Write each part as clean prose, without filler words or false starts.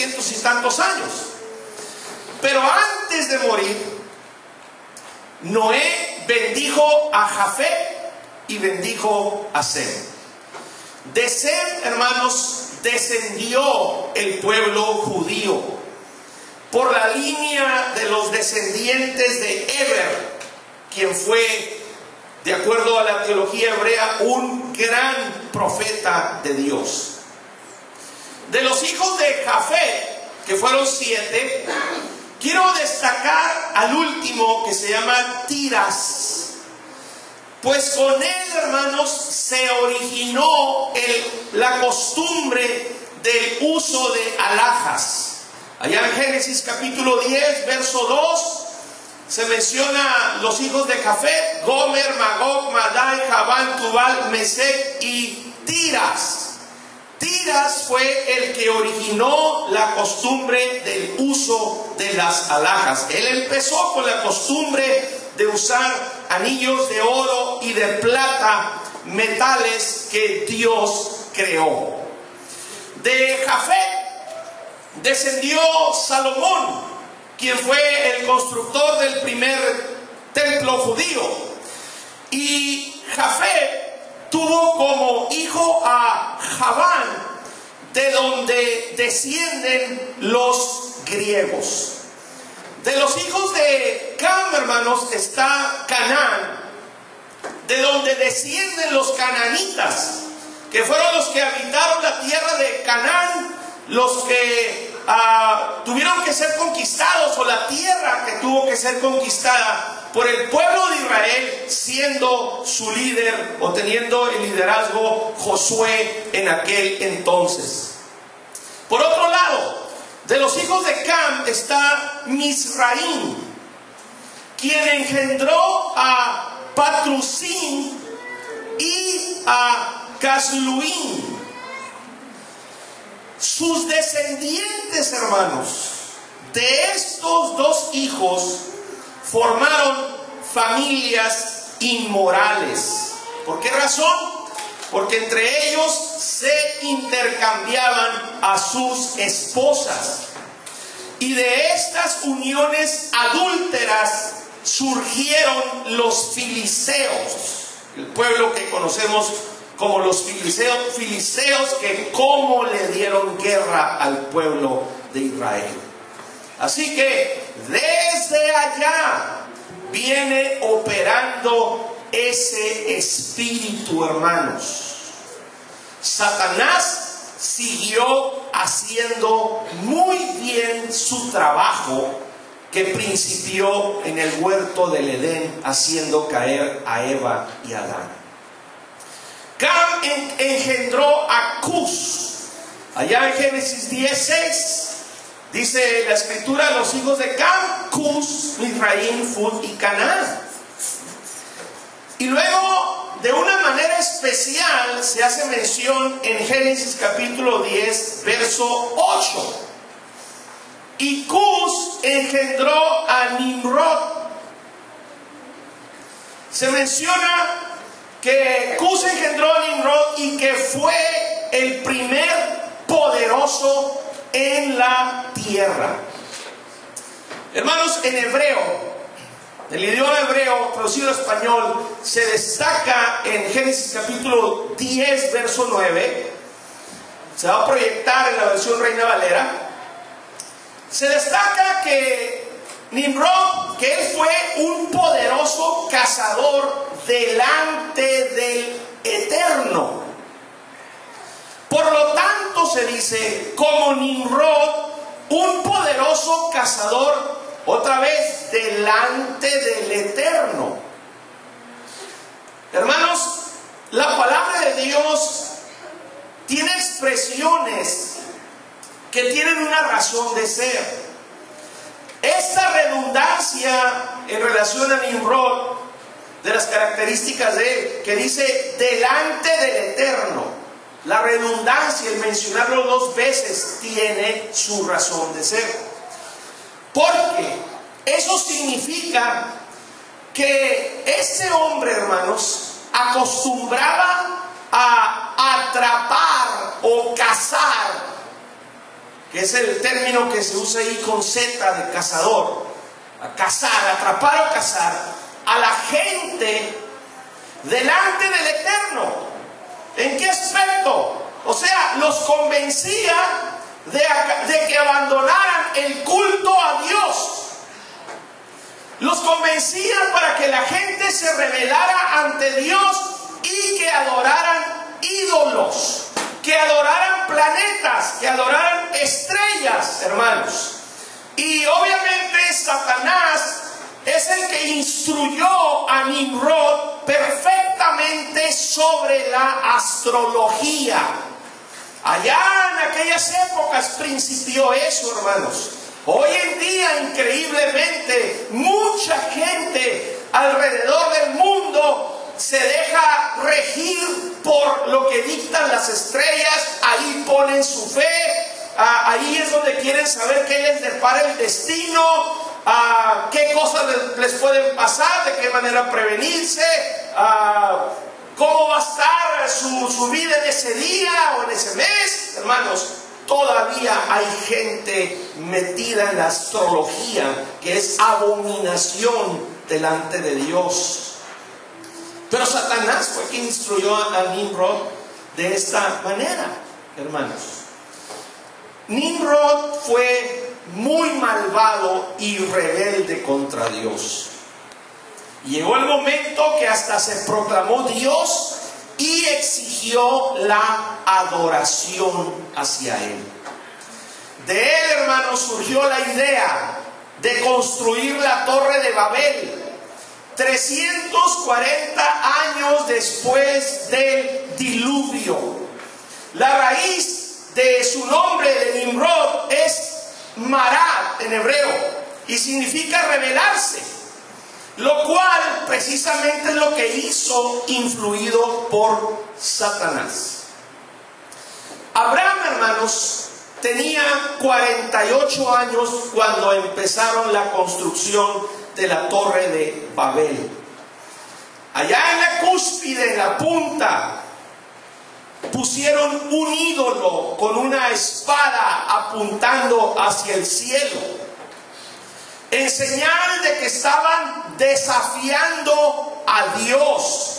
400 y tantos años. Pero antes de morir, Noé bendijo a Jafet y bendijo a Sem. De Sem, hermanos, descendió el pueblo judío por la línea de los descendientes de Eber, quien fue, de acuerdo a la teología hebrea, un gran profeta de Dios. De los hijos de Jafet, que fueron 7, quiero destacar al último, que se llama Tiras. Pues con él, hermanos, se originó la costumbre del uso de alhajas. Allá en Génesis capítulo 10, verso 2, se menciona los hijos de Jafet: Gomer, Magog, Madai, Javán, Tubal, Mesec y Tiras. Tiras fue el que originó la costumbre del uso de las alhajas. Él empezó con la costumbre de usar anillos de oro y de plata, metales que Dios creó. De Jafet descendió Salomón, quien fue el constructor del primer templo judío. Y Jafet tuvo como hijo a Javán, de donde descienden los griegos. De los hijos de Cam, hermanos, está Canaán, de donde descienden los cananitas, que fueron los que habitaron la tierra de Canaán, los que tuvieron que ser conquistados, o la tierra que tuvo que ser conquistada por el pueblo de Israel, siendo su líder o teniendo el liderazgo Josué en aquel entonces. Por otro lado, de los hijos de Cam está Misraim, quien engendró a Patrusín y a Casluín. Sus descendientes, hermanos, de estos dos hijos formaron familias inmorales. ¿Por qué razón? Porque entre ellos se intercambiaban a sus esposas. Y de estas uniones adúlteras surgieron los filisteos, el pueblo que conocemos como los filisteos, que como le dieron guerra al pueblo de Israel. Así que desde allá viene operando ese espíritu, hermanos. Satanás siguió haciendo muy bien su trabajo que principió en el huerto del Edén, haciendo caer a Eva y a Adán. Cam engendró a Cus. Allá en Génesis 16 dice la escritura: los hijos de Cam, Cus, Misraim, Fud y Canaán. Y luego, de una manera especial, se hace mención en Génesis capítulo 10, verso 8. Y Cus engendró a Nimrod. Se menciona que Cus engendró a Nimrod y que fue el primer poderoso en la tierra. Hermanos, en hebreo, el idioma hebreo traducido al español, se destaca en Génesis capítulo 10, verso 9. Se va a proyectar en la versión Reina Valera. Se destaca que Nimrod, que él fue un poderoso cazador delante del Eterno. Por lo tanto, se dice, como Nimrod, un poderoso cazador, otra vez, delante del Eterno. Hermanos, la palabra de Dios tiene expresiones que tienen una razón de ser. Esta redundancia en relación a Nimrod, de las características de él, que dice delante del Eterno, la redundancia, el mencionarlo 2 veces, tiene su razón de ser. Porque eso significa que este hombre, hermanos, acostumbraba a atrapar o cazar que es el término que se usa ahí con Z de cazador, a cazar, atrapar o cazar a la gente delante del Eterno. ¿En qué aspecto? O sea, los convencía de que abandonaran el culto a Dios. Los convencía para que la gente se rebelara ante Dios y que adoraran ídolos, que adoraran planetas, que adoraran estrellas, hermanos. Y obviamente Satanás es el que instruyó a Nimrod perfectamente sobre la astrología. Allá en aquellas épocas principió eso, hermanos. Hoy en día, increíblemente, mucha gente alrededor del mundo se deja regir por lo que dictan las estrellas. Ahí ponen su fe. Ahí es donde quieren saber qué les depara el destino, qué cosas les pueden pasar, de qué manera prevenirse, cómo va a estar su vida en ese día o en ese mes. Hermanos, todavía hay gente metida en la astrología, que es abominación delante de Dios. Pero Satanás fue quien instruyó a Nimrod de esta manera, hermanos. Nimrod fue muy malvado y rebelde contra Dios. Llegó el momento que hasta se proclamó Dios y exigió la adoración hacia Él. De él, hermanos, surgió la idea de construir la Torre de Babel, 340 años después del diluvio. La raíz de su nombre, de Nimrod, es Marad en hebreo, y significa rebelarse, lo cual precisamente es lo que hizo, influido por Satanás. Abraham, hermanos, tenía 48 años cuando empezaron la construcción de la Torre de Babel. Allá en la cúspide, en la punta, pusieron un ídolo con una espada apuntando hacia el cielo, en señal de que estaban desafiando a Dios,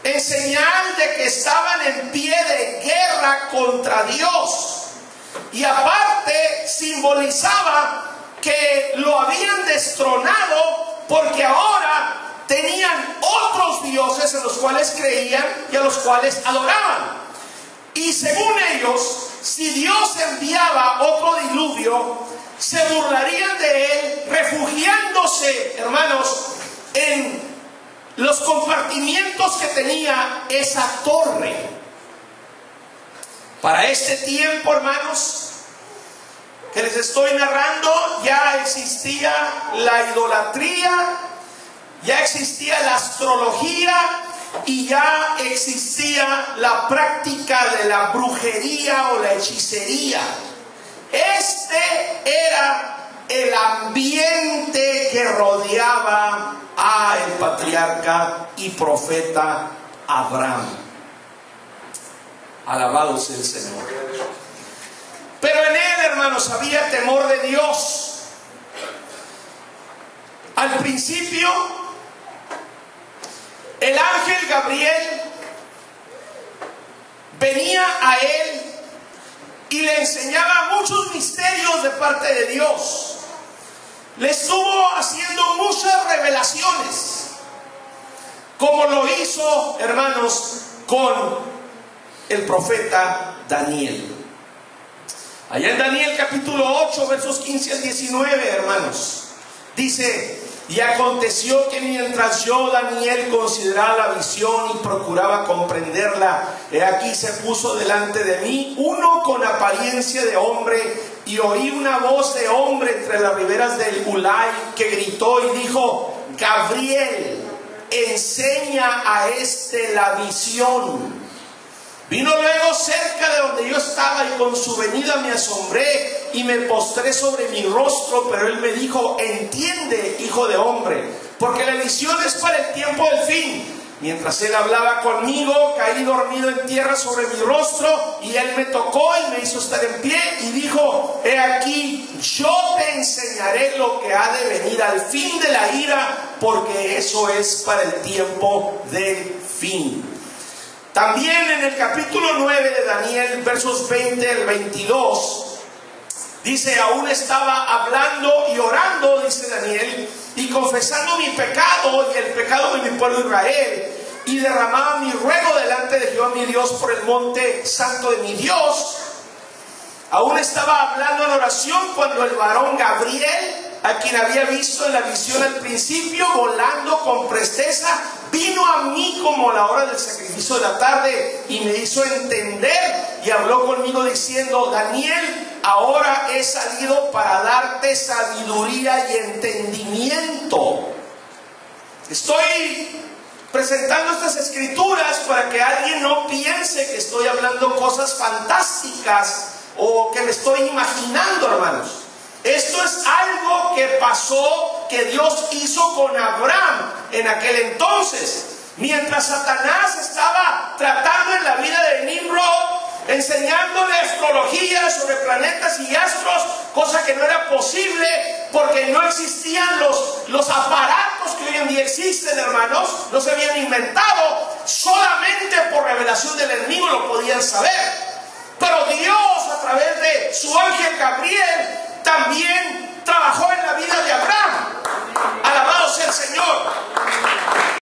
en señal de que estaban en pie de guerra contra Dios. Y aparte simbolizaba que lo habían destronado, porque ahora tenían otros dioses en los cuales creían y a los cuales adoraban. Y según ellos, si Dios enviaba otro diluvio, se burlarían de él, refugiándose, hermanos, en los compartimientos que tenía esa torre. Para este tiempo, hermanos, que les estoy narrando, ya existía la idolatría, ya existía la astrología y ya existía la práctica de la brujería o la hechicería. Este era el ambiente que rodeaba al patriarca y profeta Abraham. Alabado sea el Señor. Pero en él, hermanos, había temor de Dios. Al principio, el ángel Gabriel venía a él y le enseñaba muchos misterios de parte de Dios. Le estuvo haciendo muchas revelaciones, como lo hizo, hermanos, con el profeta Daniel. Allá en Daniel capítulo 8, versos 15 al 19, hermanos, dice: y aconteció que mientras yo, Daniel, consideraba la visión y procuraba comprenderla, he aquí se puso delante de mí uno con apariencia de hombre, y oí una voz de hombre entre las riberas del Ulai, que gritó y dijo: Gabriel, enseña a este la visión. Vino luego cerca de donde yo estaba, y con su venida me asombré y me postré sobre mi rostro, pero él me dijo: entiende, hijo de hombre, porque la visión es para el tiempo del fin. Mientras él hablaba conmigo, caí dormido en tierra sobre mi rostro, y él me tocó y me hizo estar en pie y dijo: he aquí, yo te enseñaré lo que ha de venir al fin de la ira, porque eso es para el tiempo del fin. También en el capítulo 9 de Daniel, versos 20 al 22, dice: aún estaba hablando y orando, dice Daniel, y confesando mi pecado y el pecado de mi pueblo Israel, y derramaba mi ruego delante de Jehová mi Dios por el monte santo de mi Dios. Aún estaba hablando en oración cuando el varón Gabriel, a quien había visto en la visión al principio, volando con presteza, vino a mí como a la hora del sacrificio de la tarde, y me hizo entender y habló conmigo diciendo: Daniel, ahora he salido para darte sabiduría y entendimiento. Estoy presentando estas escrituras para que alguien no piense que estoy hablando cosas fantásticas o que me estoy imaginando, hermanos. Esto es algo que pasó, que Dios hizo con Abraham en aquel entonces. Mientras Satanás estaba tratando en la vida de Nimrod, enseñándole astrología sobre planetas y astros, cosa que no era posible porque no existían los aparatos que hoy en día existen, hermanos. No se habían inventado, solamente por revelación del enemigo lo podían saber. Pero Dios, a través de su ángel Gabriel, también trabajó en la vida de Abraham